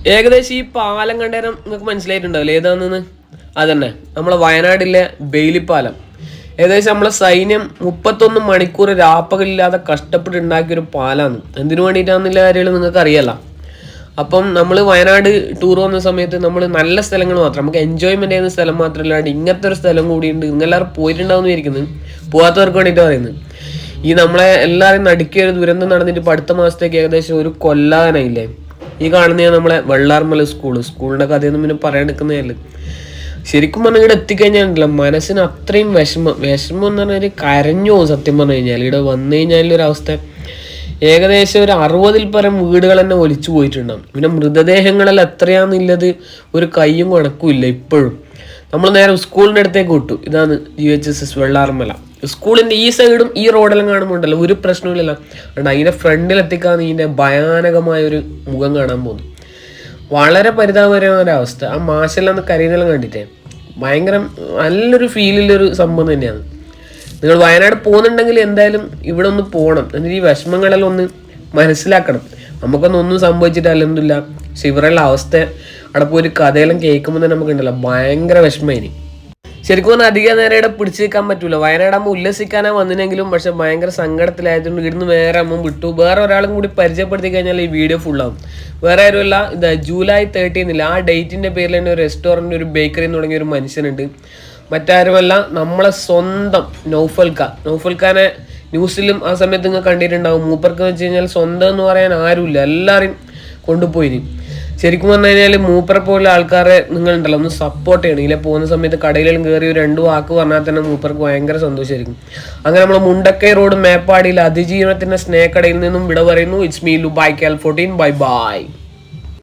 ഏകദേശം ഈ പാലം കണ്ടേരം നിങ്ങൾക്ക് മനസ്സിലായിട്ടുണ്ടാവില്ല ഏതാണെന്ന്. അതന്നെ നമ്മളെ വയനാട്ടിലെ ബെയിലിപ്പാലം. ഏകദേശം നമ്മളെ സൈന്യം 31 മണിക്കൂർ രാപ്പകലില്ലാതെ കഷ്ടപ്പെട്ടുണ്ടാക്കിയൊരു പാലാണ്. എന്തിനു വേണ്ടിയിട്ടാണെന്നുള്ള കാര്യങ്ങൾ നിങ്ങൾക്ക് അറിയാലോ. അപ്പം നമ്മൾ വയനാട് ടൂർ വന്ന സമയത്ത് നമ്മൾ നല്ല സ്ഥലങ്ങൾ മാത്രം, നമുക്ക് എൻജോയ്മെന്റ് ചെയ്യുന്ന സ്ഥലം മാത്രമല്ലാണ്ട് ഇങ്ങനത്തെ ഒരു സ്ഥലം കൂടിയുണ്ട്. നിങ്ങളെല്ലാവരും പോയിട്ടുണ്ടാവും ഇരിക്കുന്നത്, പോകാത്തവർക്ക് വേണ്ടിയിട്ട് പറയുന്നത്. ഈ നമ്മളെ എല്ലാവരും നടുക്കിയ ഒരു ദുരന്തം നടന്നിട്ട് ഇപ്പോൾ അടുത്ത മാസത്തേക്ക് ഏകദേശം ഒരു കൊല്ലാനായില്ലേ. ഈ കാണുന്ന നമ്മളെ വെള്ളാർമല സ്കൂളിൻ്റെ കഥയൊന്നും പിന്നെ പറയാൻ എടുക്കുന്നതല്ല. ശരിക്കും പറഞ്ഞാൽ ഇവിടെ എത്തിക്കഴിഞ്ഞാൽ മനസ്സിന് അത്രയും വിഷമം എന്ന് പറഞ്ഞാൽ കരഞ്ഞു പോകും സത്യം പറഞ്ഞു കഴിഞ്ഞാൽ. ഇവിടെ വന്നു കഴിഞ്ഞാലൊരവസ്ഥ ഏകദേശം ഒരു 60-ൽ പരം വീടുകൾ തന്നെ ഒലിച്ചു പോയിട്ടുണ്ടാകും. പിന്നെ മൃതദേഹങ്ങളെല്ലാം എത്രയാണെന്നുള്ളത് ഒരു കയ്യും കണക്കുമില്ല. ഇപ്പോഴും നമ്മൾ നേരെ സ്കൂളിൻ്റെ അടുത്തേക്ക് വിട്ടു. ഇതാണ് UHSS വെള്ളാർമല. സ്കൂളിൻ്റെ ഈ സൈഡും ഈ റോഡെല്ലാം കാണുമ്പോണ്ടല്ലോ ഒരു പ്രശ്നമില്ലല്ലോ. അതുകൊണ്ട് അതിൻ്റെ ഫ്രണ്ടിലെത്തിക്കാന്ന് ഇതിൻ്റെ ഭയാനകമായൊരു മുഖം കാണാൻ പോകുന്നു. വളരെ പരിതാപകരമായ ഒരവസ്ഥ. ആ മാഷെല്ലാം ഒന്ന് കരയുന്നെല്ലാം കണ്ടിട്ടേ ഭയങ്കര നല്ലൊരു ഫീലിലൊരു സംഭവം തന്നെയാണ്. നിങ്ങൾ വയനാട് പോകുന്നുണ്ടെങ്കിൽ എന്തായാലും ഇവിടെ ഒന്ന് പോകണം. എന്നിട്ട് ഈ വിഷമങ്ങളെല്ലാം ഒന്ന് മനസ്സിലാക്കണം. നമുക്കൊന്നും സംഭവിച്ചിട്ടല്ലെന്നില്ല. പക്ഷെ ഇവരുടെ അവസ്ഥ അവിടെ പോയി ഒരു കഥയെല്ലാം കേൾക്കുമ്പോൾ തന്നെ നമുക്കുണ്ടല്ലോ ഭയങ്കര വിഷമമായിന്. ശരിക്കും പറഞ്ഞാൽ അധികം നേരം ഇവിടെ പിടിച്ചു നിൽക്കാൻ പറ്റൂല. വയനാടാകുമ്പോൾ ഉല്ലസിക്കാനാണ് വന്നിനെങ്കിലും പക്ഷെ ഭയങ്കര സങ്കടത്തിലായതുകൊണ്ട് ഇവിടുന്ന് വേറെ അമ്മ വിട്ടു. വേറെ ഒരാളും കൂടി പരിചയപ്പെടുത്തി കഴിഞ്ഞാൽ ഈ വീഡിയോ ഫുള്ളാവും. വേറെ ആരുമല്ല, ഇതാ ജൂലൈ 13 ആ ഡേറ്റിൻ്റെ പേരിൽ തന്നെ ഒരു റെസ്റ്റോറൻറ്റ്, ഒരു ബേക്കറി തുടങ്ങിയ ഒരു മനുഷ്യനുണ്ട്. മറ്റാരുമല്ല, നമ്മളെ സ്വന്തം നൗഫൽഖാനെ ന്യൂസിലും ആ സമയത്ത് നിങ്ങൾ കണ്ടിട്ടുണ്ടാവും. മൂപ്പർക്ക് വെച്ച് കഴിഞ്ഞാൽ സ്വന്തം എന്ന് പറയാൻ ആരുമില്ല, എല്ലാവരും കൊണ്ടുപോയിന്. ശരിക്കും പറഞ്ഞു കഴിഞ്ഞാൽ മൂപ്പറെ പോലെ ആൾക്കാരെ നിങ്ങളുണ്ടല്ലോ ഒന്ന് സപ്പോർട്ട് ചെയ്യണം. ഇതിലെ പോകുന്ന സമയത്ത് കടയിലും കയറി ഒരു 2 വാക്ക് പറഞ്ഞാൽ തന്നെ മൂപ്പർക്ക് ഭയങ്കര സന്തോഷമായിരിക്കും. അങ്ങനെ നമ്മൾ മുണ്ടക്കൈ റോഡ് മേപ്പാടിയിൽ അതിജീവനത്തിന്റെ സ്നേഹക്കടയിൽ നിന്നും വിട പറയുന്നു. It's me Lubai KL14. Bye by.